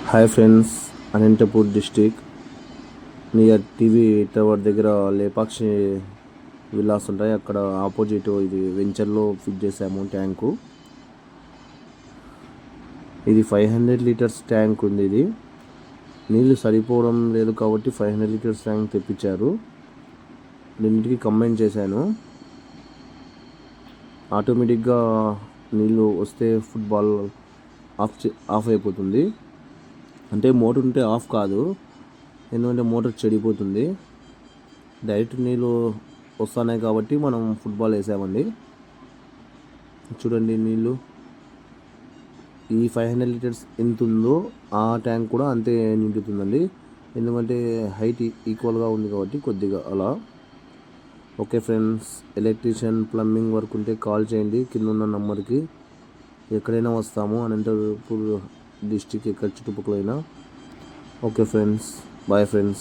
Hi friends, Anantapur district near TV tower దగ్గర Lepakshi villas ఉంటాయి. అక్కడ ఆపోజిట్ ఇది వెంచర్లో ఫిట్ చేసాము ట్యాంకు. ఇది 500 లీటర్స్ ట్యాంక్ ఉంది. ఇది నీళ్ళు సరిపోవడం లేదు కాబట్టి 500 లీటర్స్ ట్యాంక్ తెప్పించారు. రెండింటికి కంబైన్ చేశాను. ఆటోమేటిక్గా నీళ్ళు వస్తే ఫుట్బాల్ ఆఫ్ అయిపోతుంది. అంటే మోటార్ ఉంటే ఆఫ్ కాదు, ఎందుకంటే మోటార్ చెడిపోతుంది. డైరెక్ట్ నీళ్ళు వస్తున్నాయి కాబట్టి మనం ఫుట్బాల్ వేసామండి. చూడండి, నీళ్ళు ఈ 500 లీటర్స్ ఎంత ఉందో ఆ ట్యాంక్ కూడా అంతే నిండుతుందండి. ఎందుకంటే హైట్ ఈక్వల్గా ఉంది కాబట్టి కొద్దిగా అలా. Okay friends, electrician plumbing work ఉంటే కాల్ చేయండి కింద ఉన్న నంబర్కి. ఎక్కడైనా వస్తాము, అనంతపూర్ డిస్టిక్ ఎక్కడ చుట్టుపక్కలైనా. Okay friends, bye friends.